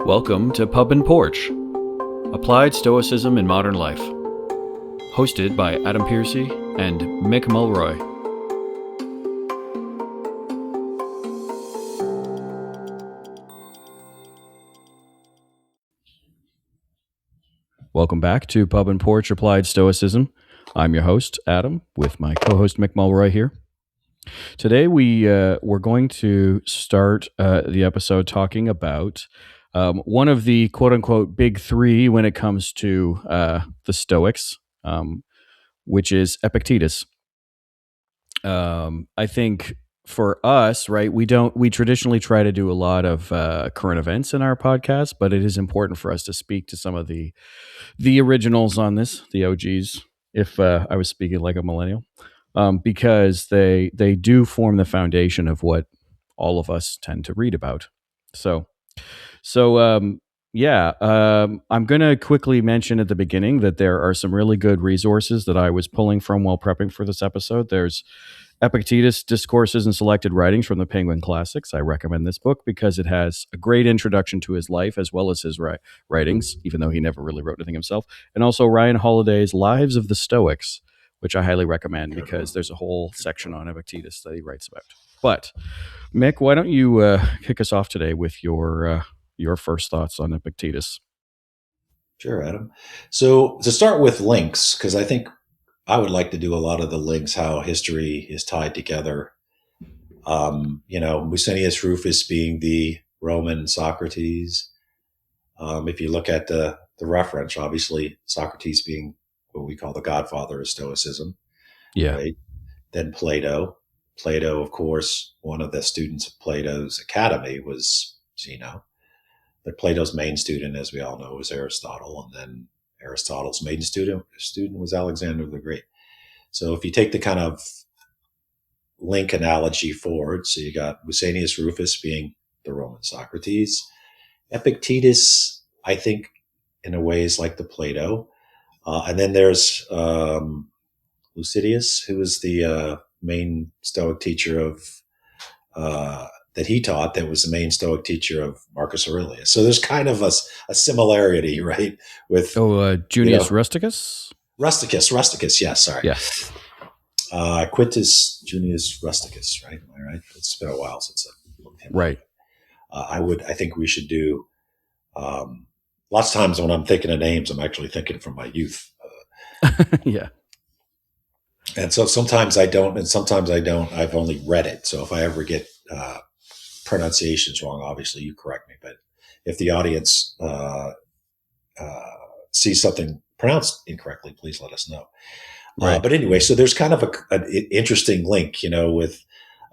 Welcome to Pub and Porch, Applied Stoicism in Modern Life, hosted by Adam Piercy and Mick Mulroy. Welcome back to Pub and Porch, Applied Stoicism. I'm your host, Adam, with my co-host Mick Mulroy here. Today we're going to start the episode talking about one of the quote-unquote big three when it comes to the Stoics, which is Epictetus. I think for us, right, we traditionally try to do a lot of current events in our podcast, but it is important for us to speak to some of the originals on this, the OGs, if I was speaking like a millennial, because they do form the foundation of what all of us tend to read about. So I'm going to quickly mention at the beginning that there are some really good resources that I was pulling from while prepping for this episode. There's Epictetus, Discourses and Selected Writings from the Penguin Classics. I recommend this book because it has a great introduction to his life as well as his writings, even though he never really wrote anything himself. And also Ryan Holiday's Lives of the Stoics, which I highly recommend because there's a whole section on Epictetus that he writes about. But Mick, why don't you kick us off today with your first thoughts on Epictetus? Sure, Adam. So to start with links, because I think I would like to do a lot of the links, how history is tied together. Musonius Rufus being the Roman Socrates. If you look at the reference, obviously Socrates being what we call the godfather of Stoicism. Yeah. Right? Then Plato. Plato, of course, one of the students of Plato's academy was Zeno. But Plato's main student, as we all know, was Aristotle. And then Aristotle's main student was Alexander the Great. So if you take the kind of link analogy forward, so you got Musonius Rufus being the Roman Socrates, Epictetus, I think, in a way is like the Plato. And then there's Lucidius, who was the main Stoic teacher of that he taught, that was the main Stoic teacher of Marcus Aurelius. So there's kind of a similarity, right? With Junius Rusticus? Rusticus, yes, sorry. Yeah. Quintus Junius Rusticus, right? Am I right? It's been a while since I looked him right. up. I think we should do, lots of times when I'm thinking of names, I'm actually thinking from my youth. Yeah. And so sometimes I don't, and sometimes I don't. I've only read it. So if I ever get pronunciations wrong, obviously you correct me. But if the audience sees something pronounced incorrectly, please let us know. Right. But anyway, so there's kind of an interesting link, with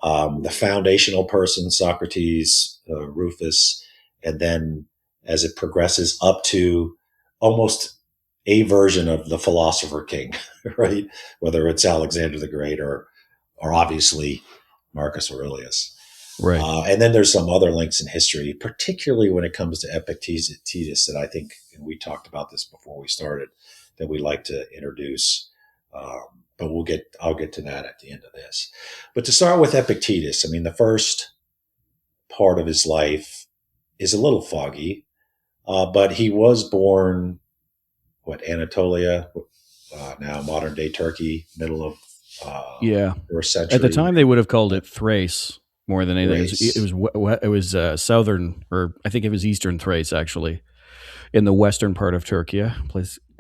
the foundational person, Socrates, Rufus, and then as it progresses up to almost a version of the philosopher king, right? Whether it's Alexander the Great or obviously Marcus Aurelius. Right. And then there's some other links in history, particularly when it comes to Epictetus, that I think, and we talked about this before we started, that we like to introduce. But I'll get to that at the end of this. But to start with Epictetus, I mean, the first part of his life is a little foggy, but he was born, Anatolia, now modern day Turkey, middle of first century. At the time, they would have called it Thrace more than anything. It was southern, or I think it was eastern Thrace, actually, in the western part of Turkey.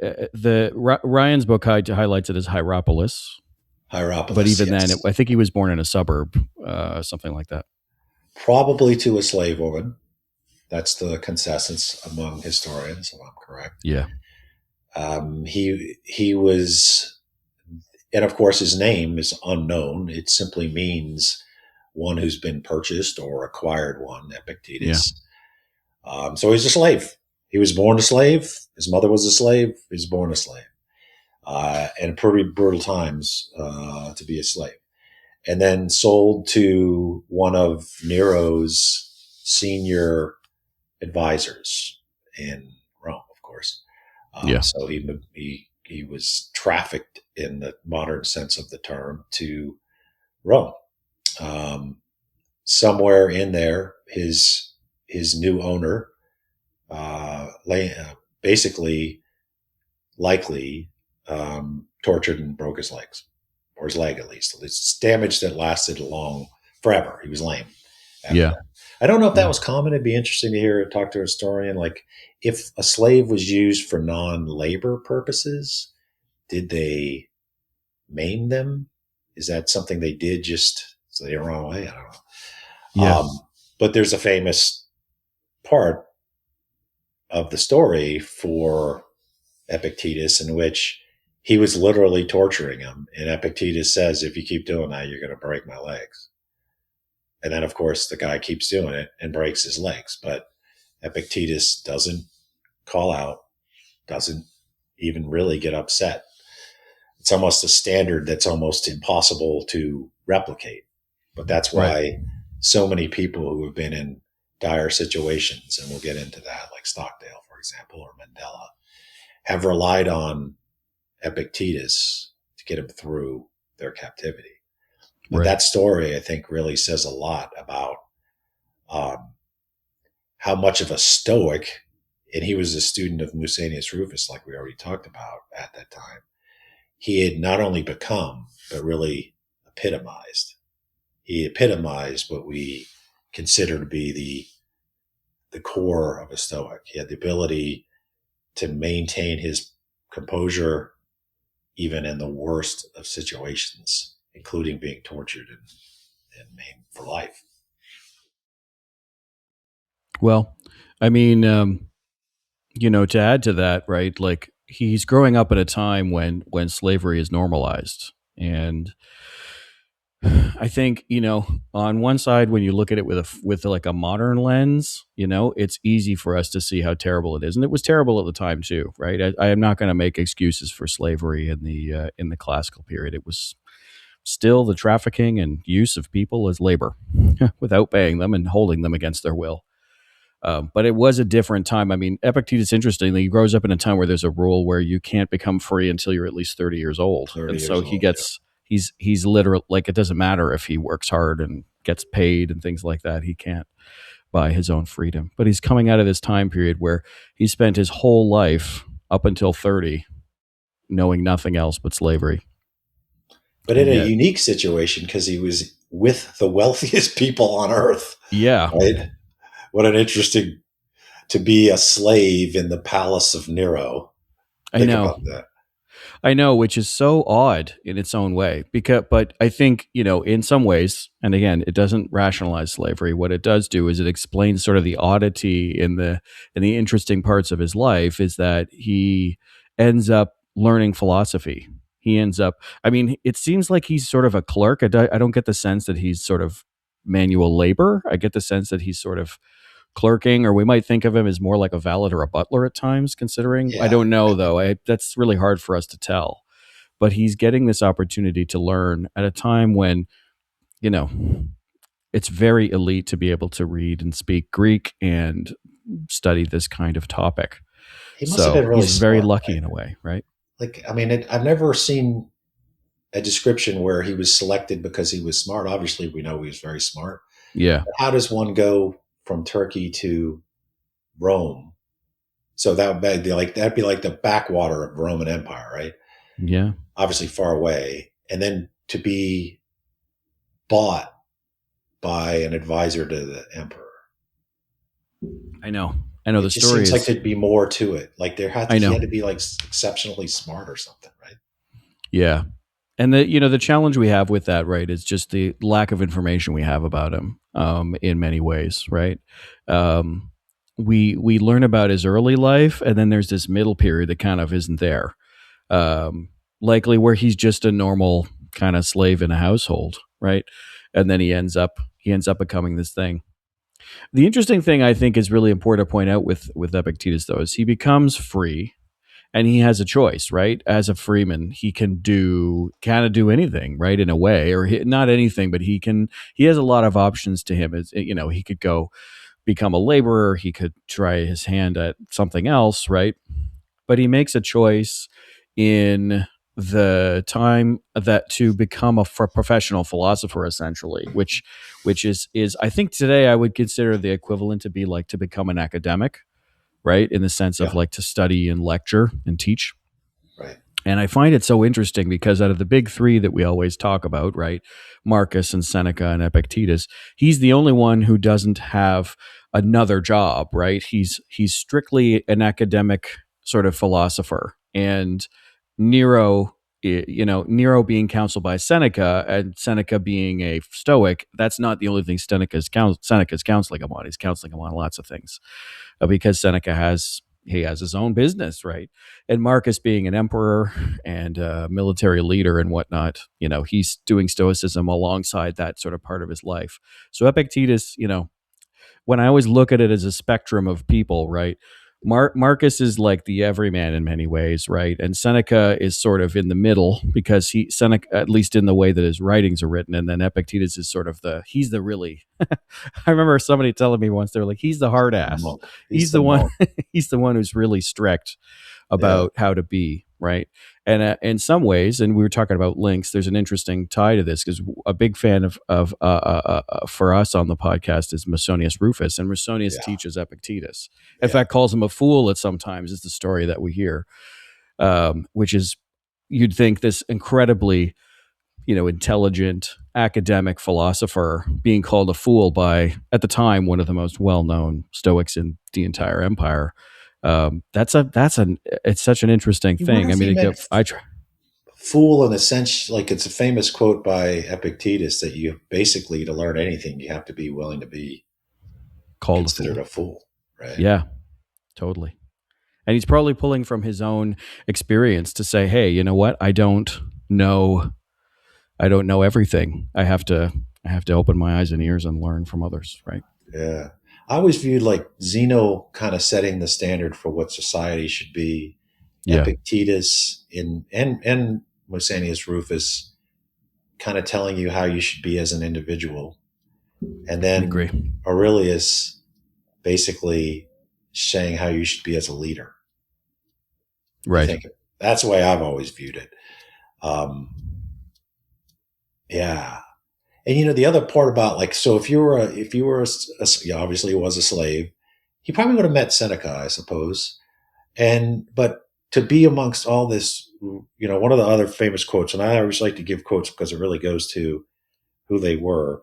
Ryan's book highlights it as Hierapolis. But even then, I think he was born in a suburb, something like that. Probably to a slave woman. That's the consensus among historians, if I'm correct. Yeah. He was, and of course his name is unknown. It simply means one who's been purchased or acquired one, Epictetus. Yeah. So he's a slave. He was born a slave. His mother was a slave. He was born a slave. And pretty brutal times to be a slave. And then sold to one of Nero's senior advisors in Rome, of course. So he was trafficked in the modern sense of the term to Rome. Somewhere in there, his new owner basically, likely tortured and broke his legs, or his leg at least. It's damage that lasted forever. He was lame after Yeah. that. I don't know if that Yeah. was common. It'd be interesting to talk to a historian. Like, if a slave was used for non-labor purposes, did they maim them? Is that something they did just so they were on the way? I don't know. Yeah. But there's a famous part of the story for Epictetus in which he was literally torturing him. And Epictetus says, if you keep doing that, you're going to break my legs. And then, of course, the guy keeps doing it and breaks his legs. But Epictetus doesn't call out, doesn't even really get upset. It's almost a standard that's almost impossible to replicate. But that's Right. why so many people who have been in dire situations, and we'll get into that, like Stockdale, for example, or Mandela, have relied on Epictetus to get them through their captivity. But Right. that story, I think, really says a lot about how much of a Stoic, and he was a student of Musonius Rufus, like we already talked about at that time, he had not only become, but really epitomized. He epitomized what we consider to be the core of a Stoic. He had the ability to maintain his composure even in the worst of situations, including being tortured and maimed for life. Well, I mean, to add to that, right? Like, he's growing up at a time when slavery is normalized, and I think, on one side, when you look at it with like a modern lens, it's easy for us to see how terrible it is, and it was terrible at the time too, right? I am not going to make excuses for slavery in the classical period. It was still the trafficking and use of people as labor without paying them and holding them against their will. But it was a different time. I mean, Epictetus, interestingly, he grows up in a time where there's a rule where you can't become free until you're at least 30 years old. 30 And years so old, yeah. he's literal, like, it doesn't matter if he works hard and gets paid and things like that. He can't buy his own freedom. But he's coming out of this time period where he spent his whole life up until 30 knowing nothing else but slavery. But And in a yet, unique situation, because he was with the wealthiest people on earth, yeah, right? What an interesting to be a slave in the palace of Nero. I Think know. about that. I know, which is so odd in its own way. But I think, in some ways, and again, it doesn't rationalize slavery. What it does do is it explains sort of the oddity in the interesting parts of his life, is that he ends up learning philosophy. He ends up, I mean, it seems like he's sort of a clerk. I don't get the sense that he's sort of manual labor. I get the sense that he's sort of clerking, or we might think of him as more like a valet or a butler at times, considering. I Yeah. don't know, though. That's really hard for us to tell. But he's getting this opportunity to learn at a time when, you know, it's very elite to be able to read and speak Greek and study this kind of topic. He must have So been really he's very smart, lucky right? in a way, right? Like, I mean, I've never seen a description where he was selected because he was smart. Obviously, we know he was very smart. Yeah. But how does one go from Turkey to Rome? So that'd be like the backwater of the Roman Empire, right? Yeah. Obviously far away. And then to be bought by an advisor to the emperor. I know. The It just story seems like is, there'd be more to it. Like I he know. had to be like exceptionally smart or something, right? Yeah. And the challenge we have with that, right, is just the lack of information we have about him, in many ways, right? Um, we learn about his early life, and then there's this middle period that kind of isn't there, um, likely where he's just a normal kind of slave in a household, right? And then he ends up becoming this thing. The interesting thing I think is really important to point out with Epictetus, though, is he becomes free and he has a choice, right? As a freeman, he can do kind of do anything, right? In a way, or not anything, but he has a lot of options to him. As he could go become a laborer, he could try his hand at something else, right? But he makes a choice in the time that to become a professional philosopher, essentially, which is I think today I would consider the equivalent to be like to become an academic. right? In the sense of Yeah. like to study and lecture and teach. Right. And I find it so interesting because out of the big three that we always talk about, right, Marcus and Seneca and Epictetus, he's the only one who doesn't have another job, right? He's strictly an academic sort of philosopher. And Nero, Nero being counseled by Seneca and Seneca being a Stoic, that's not the only thing Seneca's counseling him on. He's counseling him on lots of things because Seneca has his own business, right? And Marcus being an emperor and a military leader and whatnot, he's doing Stoicism alongside that sort of part of his life. So Epictetus, when I always look at it as a spectrum of people, right? Marcus is like the everyman in many ways, right? And Seneca is sort of in the middle because Seneca, at least in the way that his writings are written, and then Epictetus is sort of he's the really. I remember somebody telling me once, they're like, he's the hard ass. He's the one. He's the one who's really strict about how to be, right? And in some ways, and we were talking about links, there's an interesting tie to this because a big fan of for us on the podcast is Musonius Rufus, and Musonius teaches Epictetus. In fact, calls him a fool at sometimes is the story that we hear, which is, you'd think this incredibly, intelligent academic philosopher being called a fool by, at the time, one of the most well-known Stoics in the entire empire. It's such an interesting thing. I mean, I try. Fool in a sense, like it's a famous quote by Epictetus that you basically, to learn anything, you have to be willing to be called considered a fool, right? Yeah, totally. And he's probably pulling from his own experience to say, hey, you know what? I don't know everything. I have to open my eyes and ears and learn from others, right? Yeah. I always viewed like Zeno kind of setting the standard for what society should be. Yeah. Epictetus and Musonius Rufus kind of telling you how you should be as an individual. And then Aurelius basically saying how you should be as a leader. Right. I think that's the way I've always viewed it. Yeah. And the other part about like, so if you were obviously he was a slave, he probably would have met Seneca, I suppose. But to be amongst all this, one of the other famous quotes, and I always like to give quotes because it really goes to who they were.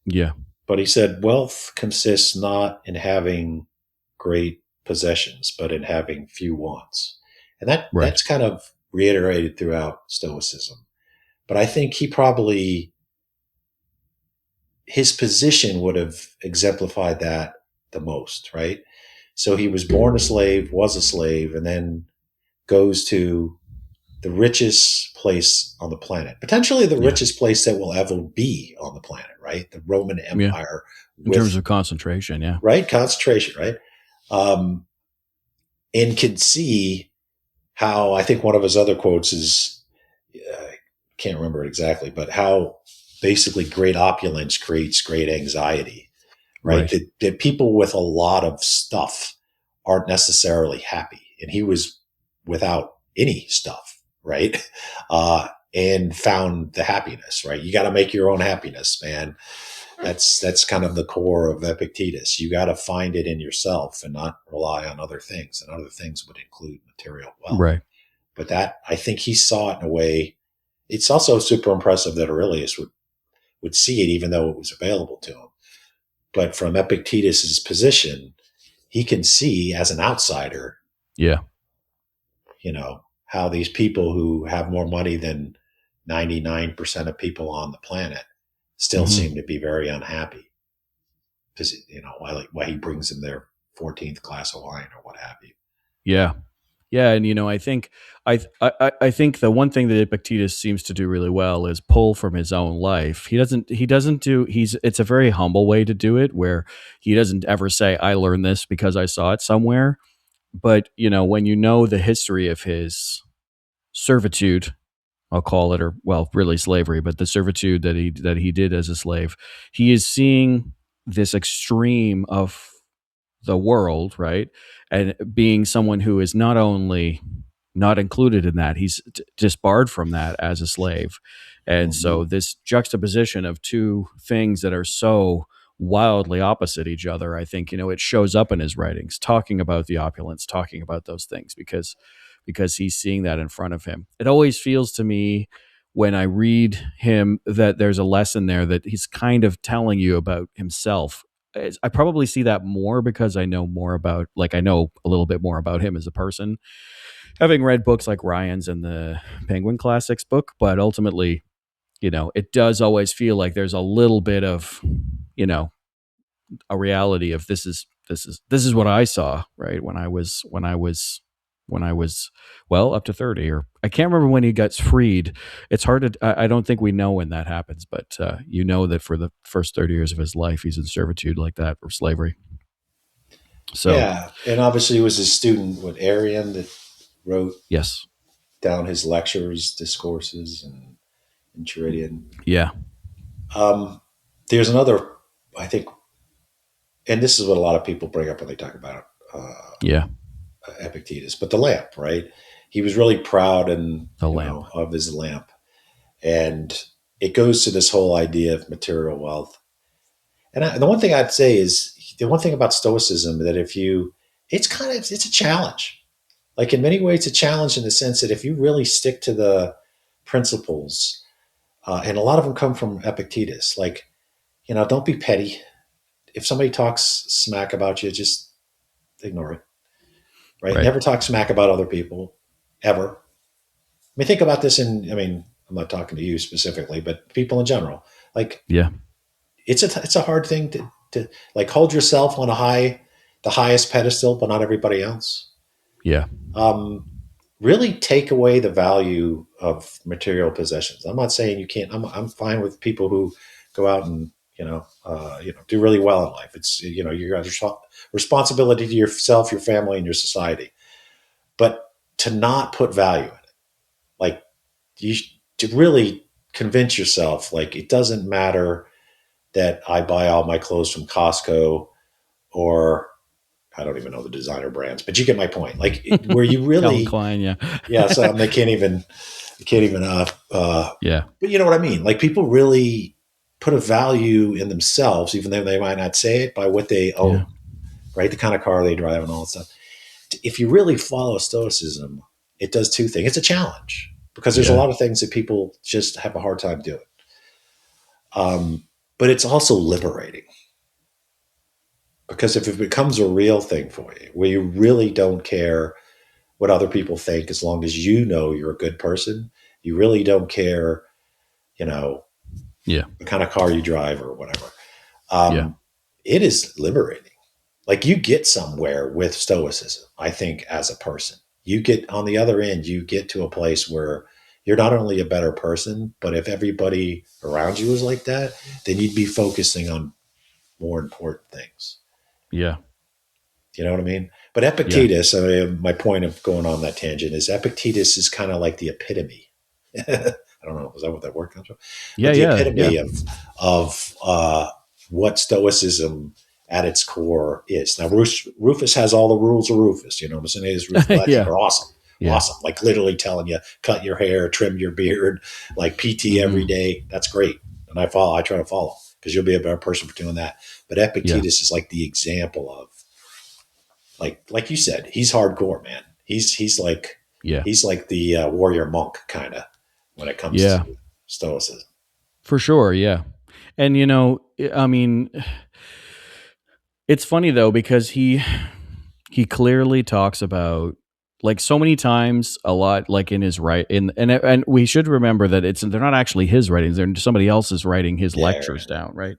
Yeah. But he said, wealth consists not in having great possessions, but in having few wants. And that's kind of reiterated throughout Stoicism. But I think his position would have exemplified that the most, right? So he was born a slave, was a slave, and then goes to the richest place on the planet, potentially the richest place that will ever be on the planet, right? The Roman Empire. In terms of concentration, yeah. Right? Concentration, right? And can see how, I think one of his other quotes is, I can't remember it exactly, but how basically great opulence creates great anxiety, right? That people with a lot of stuff aren't necessarily happy. And he was without any stuff, right? And found the happiness, right? You got to make your own happiness, man. That's kind of the core of Epictetus. You got to find it in yourself and not rely on other things. And other things would include material wealth. Right. But that, I think he saw it in a way. It's also super impressive that Aurelius would see it, even though it was available to him. But from Epictetus's position, he can see as an outsider, how these people who have more money than 99% of people on the planet still seem to be very unhappy because, why he brings them their 14th glass of wine or what have you. Yeah. Yeah. And, I think, I think the one thing that Epictetus seems to do really well is pull from his own life. It's a very humble way to do it, where he doesn't ever say, I learned this because I saw it somewhere. But, when the history of his servitude, I'll call it, or really slavery, but the servitude that he did as a slave, he is seeing this extreme of the world, right? And being someone who is not only not included in that, he's disbarred from that as a slave. And so this juxtaposition of two things that are so wildly opposite each other. I think, it shows up in his writings, talking about the opulence, talking about those things, because he's seeing that in front of him. It always feels to me when I read him that there's a lesson there that he's kind of telling you about himself. I probably see that more because I know more about, like, I know a little bit more about him as a person, having read books like Ryan's and the Penguin Classics book. But ultimately, it does always feel like there's a little bit of, a reality of this is what I saw, right, when I was well up to 30, or I can't remember when he got freed. It's hard to, I don't think we know when that happens, but that for the first 30 years of his life he's in servitude like that, or slavery. So Yeah, and obviously it was his student with Arian that wrote yes. down his lectures, discourses, and Tritian. Yeah. Um, there's another, I think, and this is what a lot of people bring up when they talk about Yeah. Epictetus, but the lamp, right? He was really proud and The lamp. of his lamp, and it goes to this whole idea of material wealth. And the one thing I'd say is the one thing about Stoicism that it's a challenge. Like in many ways, a challenge in the sense that if you really stick to the principles, and a lot of them come from Epictetus, like, don't be petty. If somebody talks smack about you, just ignore it, right? Right. Never talk smack about other people, ever. I mean, think about this I'm not talking to you specifically, but people in general. Like, Yeah. it's a hard thing to like hold yourself on the highest pedestal, but not everybody else. Yeah. Um, really take away the value of material possessions. I'm not saying you can't. I'm fine with people who go out and do really well in life. It's you got responsibility to yourself, your family, and your society. But to not put value in it, like you to really convince yourself, like it doesn't matter that I buy all my clothes from Costco, or I don't even know the designer brands, but you get my point. Like where you Calvin really, Klein. Yeah. yeah. So they can't even. Yeah. But you know what I mean? Like people really put a value in themselves, even though they might not say it, by what they Yeah. own, right? The kind of car they drive and all that stuff. If you really follow Stoicism, it does two things. It's a challenge because there's a Yeah. lot of things that people just have a hard time doing. But it's also liberating because if it becomes a real thing for you, where you really don't care what other people think, as long as you know you're a good person, you really don't care, Yeah. the kind of car you drive or whatever. Yeah. It is liberating. Like you get somewhere with Stoicism, I think, as a person. You get on the other end, you get to a place where you're not only a better person, but if everybody around you was like that, then you'd be focusing on more important things. Yeah. You know what I mean? But Yeah. Epictetus, my point of going on that tangent is Epictetus is kind of like the epitome. I don't know, is that what that word comes from? Yeah. But the Yeah. Yeah. epitome of what Stoicism at its core is. Now, Rufus has all the rules of Rufus. His Rufus lectures Yeah. are awesome. Yeah. Awesome. Like literally telling you, cut your hair, trim your beard, like PT every day. That's great. And I try to follow because you'll be a better person for doing that. But Yeah. Epictetus is like the example of, like you said, he's hardcore, man. Yeah. He's like the warrior monk kind of when it comes Yeah. to Stoicism. For sure. Yeah. And I mean, it's funny though, because he clearly talks about, like, so many times, a lot, like in his and we should remember that they're not actually his writings, they're somebody else's writing his Yeah, lectures down, right?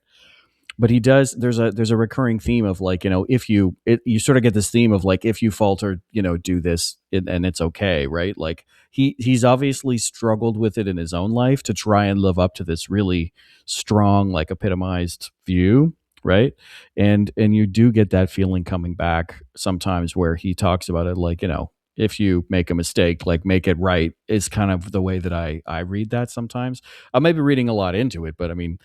But he does, there's a recurring theme of, like, if you sort of get this theme of, like, if you falter, do this, and it's okay, right? Like he's obviously struggled with it in his own life to try and live up to this really strong, like, epitomized view, right? And you do get that feeling coming back sometimes where he talks about it, like, if you make a mistake, like, make it right, is kind of the way that I read that sometimes. I may be reading a lot into it, but I mean,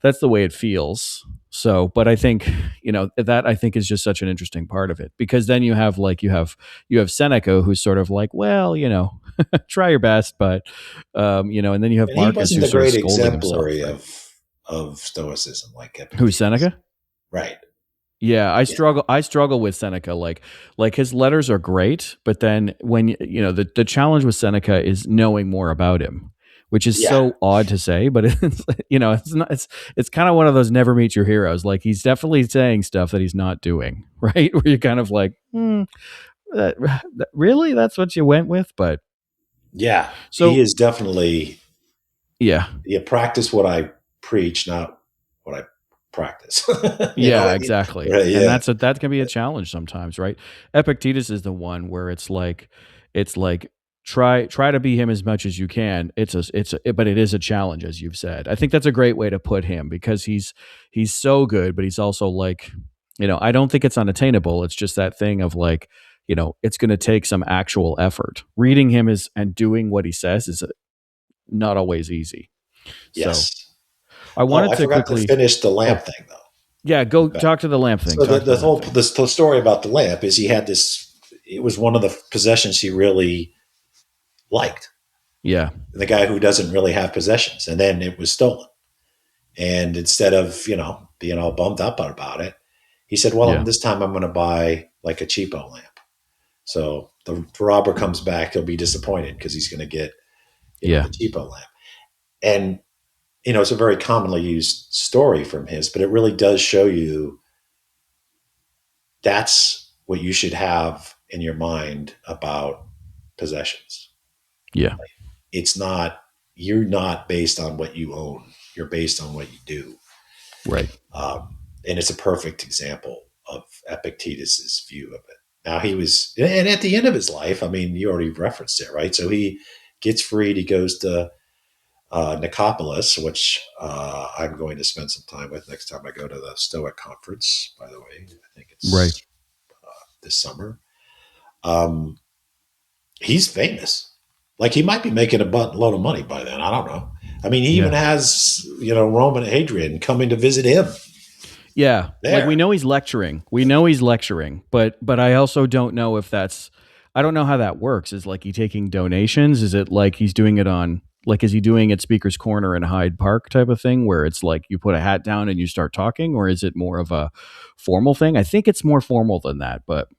that's the way it feels. So, but I think, that I think is just such an interesting part of it, because then you have Seneca, who's sort of like, well, try your best, but, and then you have and he Marcus, wasn't the who's sort of great scolding himself, exemplary right? of Stoicism like Who's Epictetus. Seneca? Right. Yeah, I Yeah. struggle. I struggle with Seneca. Like his letters are great, but then when the challenge with Seneca is knowing more about him, which is Yeah. so odd to say, but it's not. It's kind of one of those never meet your heroes. Like he's definitely saying stuff that he's not doing, right? Where you're kind of like, that, really, that's what you went with, but Yeah. He so is definitely, yeah, you practice what I preach, not what I practice. You know yeah, what I mean? exactly. Right. And Yeah. that can be a challenge sometimes, right? Epictetus is the one where it's like try to be him as much as you can. But it is a challenge, as you've said. I think that's a great way to put him because he's so good, but he's also like, I don't think it's unattainable. It's just that thing of like, it's going to take some actual effort. Reading him is and doing what he says is not always easy. So Yes. I Oh, wanted I to forgot to quickly. finish the lamp Oh, thing though. yeah, go Okay. talk to the lamp thing. So Talk to the lamp thing. the story about the lamp is he had this. It was one of the possessions he really liked. Yeah, The guy who doesn't really have possessions, and then it was stolen. And instead of being all bummed up about it, he said, "Well, yeah, this time I'm going to buy like a cheapo lamp." So the robber comes back, he'll be disappointed because he's going to get yeah, the cheapo lamp. And it's a very commonly used story from his, but it really does show you that's what you should have in your mind about possessions. yeah. It's not, you're not based on what you own, you're based on what you do. Right. And it's a perfect example of Epictetus's view of it. Now he was, and at the end of his life, I mean, you already referenced it, right? So he gets freed. He goes to Nicopolis, which I'm going to spend some time with next time I go to the Stoic conference. By the way, I think Right. it's this summer. Um, he's famous. Like he might be making a load of money by then. I don't know. I mean, he even Yeah. has Roman Hadrian coming to visit him Yeah. Like we there. know he's lecturing. We know he's lecturing, but I also don't know if that's I don't know how that works. Is like he taking donations? Is it like he's doing it on like is he doing it Speaker's Corner in Hyde Park type of thing where it's like you put a hat down and you start talking, or is it more of a formal thing? I think it's more formal than that, but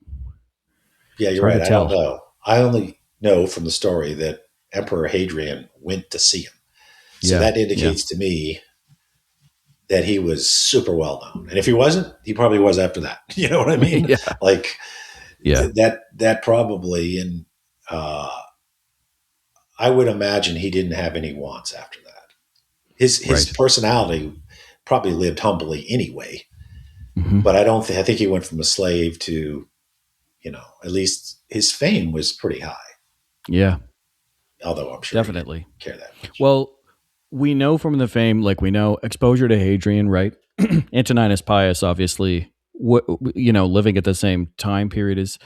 Yeah, it's you're hard to right. I don't tell. know. I only know from the story that Emperor Hadrian went to see him. So Yeah. that Yeah. indicates to me that he was super well known. And if he wasn't, he probably was after that. You know what I mean? Yeah. Like Yeah. that probably, and I would imagine he didn't have any wants after that. His Right. personality probably lived humbly anyway. Hmm. But I think he went from a slave to, at least his fame was pretty high. Yeah. Although I'm sure he didn't Definitely. care that much. Well, we know from the fame, like we know exposure to Hadrian, right? Antoninus Pius, obviously, living at the same time period as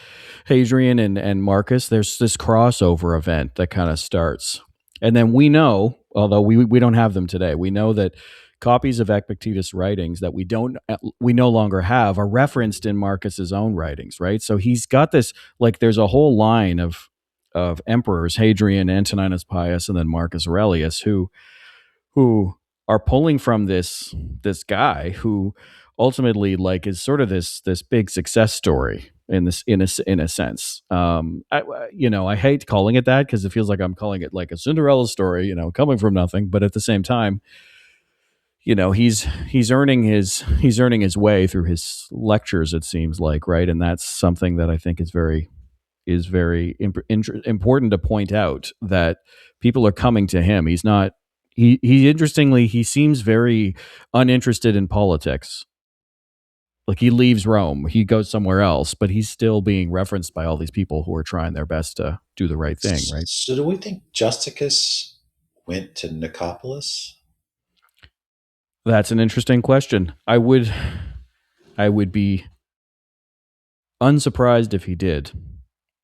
Hadrian and Marcus. There's this crossover event that kind of starts, and then we know, although we don't have them today, we know that copies of Epictetus' writings that we no longer have are referenced in Marcus's own writings, right? So he's got this like there's a whole line of emperors, Hadrian, Antoninus Pius, and then Marcus Aurelius, who are pulling from this guy who ultimately like is sort of this big success story in this in a sense. I hate calling it that because it feels like I'm calling it like a Cinderella story, coming from nothing. But at the same time, he's earning his way through his lectures. It seems like right, and that's something that I think is very important to point out that people are coming to him. He's not. He interestingly he seems very uninterested in politics. Like he leaves Rome, he goes somewhere else, but he's still being referenced by all these people who are trying their best to do the right thing. Right. So do we think Justicus went to Nicopolis? That's an interesting question. I would be unsurprised if he did.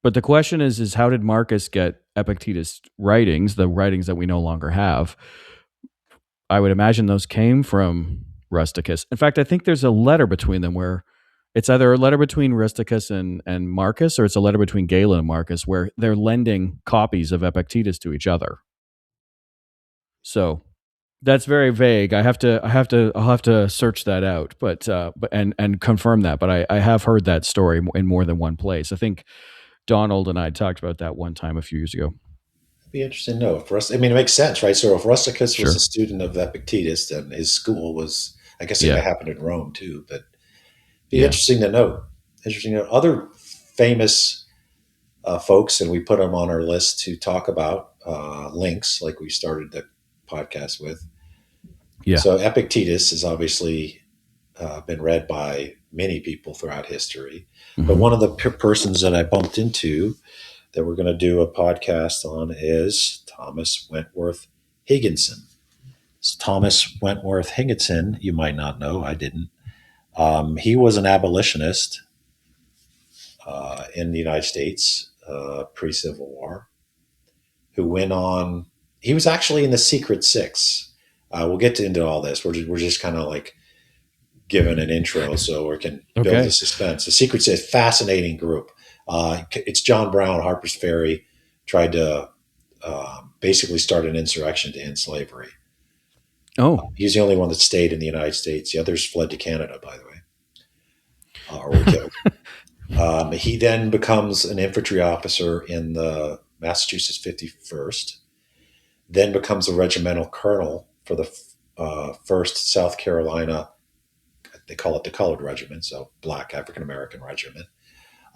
But the question is how did Marcus get Epictetus writings, the writings that we no longer have? I would imagine those came from Rusticus. In fact, I think there's a letter between them where it's either a letter between Rusticus and Marcus, or it's a letter between Galen and Marcus where they're lending copies of Epictetus to each other. So That's very vague. I'll have to search that out, but and confirm that. But I have heard that story in more than one place. I think Donald and I talked about that one time a few years ago. It'd be interesting to know. For us, I mean, it makes sense, right? So if Rusticus was a Sure. student of Epictetus, then his school was, I guess it Yeah. happened in Rome too, but be Yeah. interesting to note. Interesting to note. Other famous folks, and we put them on our list to talk about links, like we started the podcast with. Yeah. So Epictetus has obviously been read by many people throughout history, but Hmm. one of the persons that I bumped into that we're going to do a podcast on is Thomas Wentworth Higginson. So Thomas Wentworth Higginson, you might not know, I didn't. He was an abolitionist in the United States pre-Civil War, who went on. He was actually in the Secret Six. We'll get into all this. We're just kind of like giving an intro so we can build the Okay. suspense. The Secret Six, fascinating group. It's John Brown, Harper's Ferry, tried to basically start an insurrection to end slavery. Oh. He's the only one that stayed in the United States. The others fled to Canada, by the way, or were killed. He then becomes an infantry officer in the Massachusetts 51st, then becomes a regimental colonel for the 1st South Carolina. They call it the Colored Regiment, so Black African American Regiment.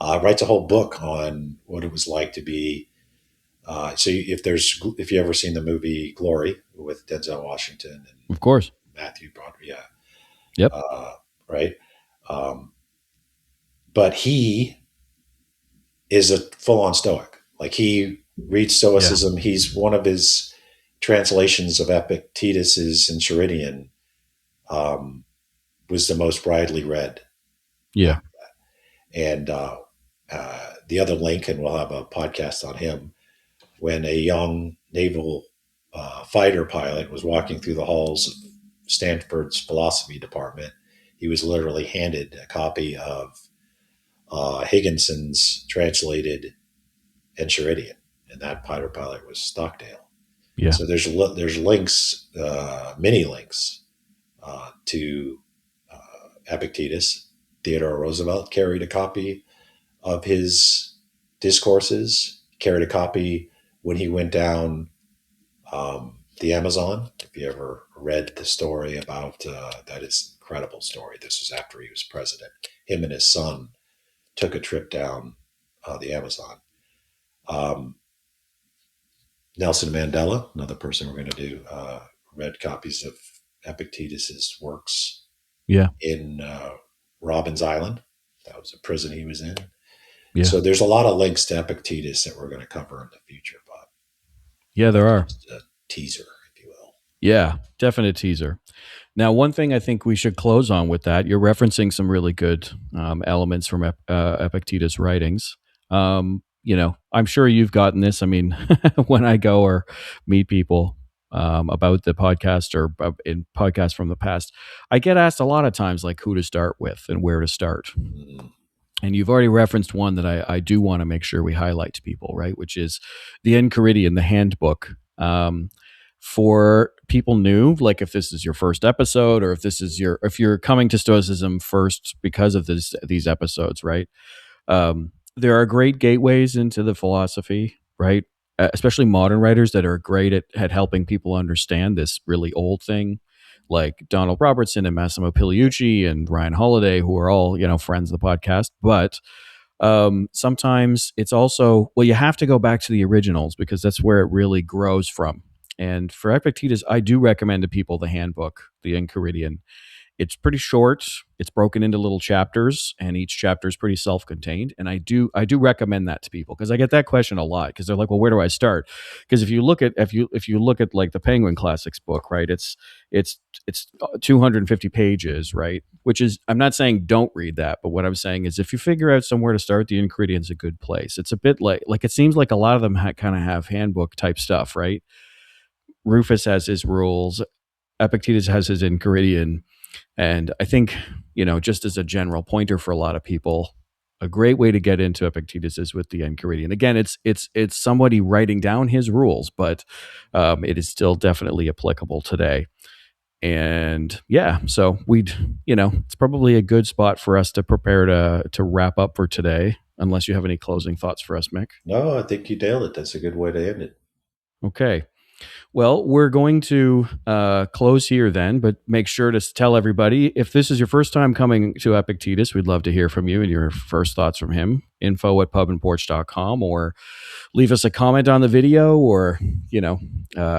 Writes a whole book on what it was like to be. So if you ever seen the movie Glory with Denzel Washington and Of course. Matthew Broderick, yeah, Yep. right. Um, but he is a full-on Stoic. Like he reads Yeah. Stoicism. He's one of his translations of Epictetus's Enchiridion was the most widely read. Yeah. And the other link, and we'll have a podcast on him, when a young naval fighter pilot was walking through the halls of Stanford's philosophy department, he was literally handed a copy of Higginson's translated Enchiridion, and that fighter pilot was Stockdale. Yeah. So there's links, many links to Epictetus. Theodore Roosevelt carried a copy of his discourses, carried a copy when he went down the Amazon. If you ever read the story about that, is an incredible story. This was after he was president. Him and his son took a trip down the Amazon. Um, Nelson Mandela, another person we're going to do, read copies of Epictetus's works Yeah. in Robbins Island. That was a prison he was in. Yeah. So there's a lot of links to Epictetus that we're going to cover in the future, but Yeah, there that's are. just a teaser, if you will. Yeah, definite teaser. Now, one thing I think we should close on with that, you're referencing some really good elements from Epictetus' writings. I'm sure you've gotten this. I mean, when I go or meet people about the podcast or in podcasts from the past, I get asked a lot of times, like, who to start with and where to start. Mm, And you've already referenced one that I do want to make sure we highlight to people, right? Which is the Enchiridion, the handbook. For people new, like if this is your first episode, or if you're coming to Stoicism first because of these episodes, right? There are great gateways into the philosophy, right? Especially modern writers that are great at helping people understand this really old thing, like Donald Robertson and Massimo Pigliucci and Ryan Holiday, who are all friends of the podcast. But sometimes it's also, well, you have to go back to the originals because that's where it really grows from. And for Epictetus, I do recommend to people the handbook, the Enchiridion. It's pretty short. It's broken into little chapters, and each chapter is pretty self-contained. And I do recommend that to people because I get that question a lot because they're like, "Well, where do I start?" Because if you look at like the Penguin Classics book, right? It's 250 pages, right? Which is, I'm not saying don't read that, but what I'm saying is if you figure out somewhere to start, the Enchiridion is a good place. It's a bit like it seems like a lot of them kind of have handbook type stuff, right? Rufus has his rules. Epictetus has his Enchiridion. And I think, just as a general pointer for a lot of people, a great way to get into Epictetus is with the Enchiridion. Again, it's somebody writing down his rules, but it is still definitely applicable today. And yeah, so it's probably a good spot for us to prepare to wrap up for today, unless you have any closing thoughts for us, Mick. No, I think you nailed it. That's a good way to end it. Okay. Well, we're going to close here then, but make sure to tell everybody, if this is your first time coming to Epictetus, we'd love to hear from you and your first thoughts from him. info@pubandporch.com, or leave us a comment on the video, or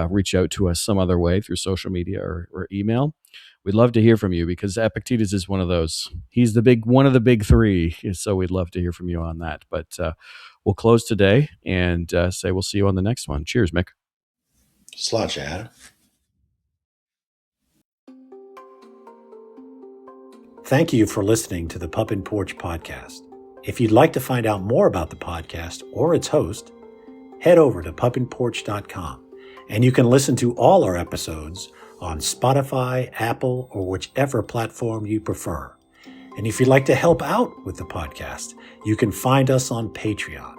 reach out to us some other way through social media or email. We'd love to hear from you, because Epictetus is one of those. He's one of the big three, so we'd love to hear from you on that. But we'll close today and say we'll see you on the next one. Cheers, Mick. Sláinte, Adam. Thank you for listening to the Pub and Porch podcast. If you'd like to find out more about the podcast or its host, head over to pubandporch.com, and you can listen to all our episodes on Spotify, Apple, or whichever platform you prefer. And if you'd like to help out with the podcast, you can find us on Patreon.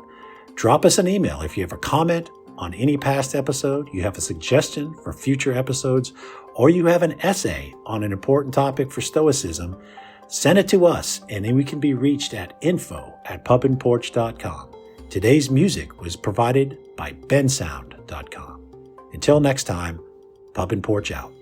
Drop us an email if you have a comment on any past episode, you have a suggestion for future episodes, or you have an essay on an important topic for Stoicism. Send it to us, and then we can be reached at info@pubandporch.com. Today's music was provided by bensound.com. Until next time, Pub and Porch out.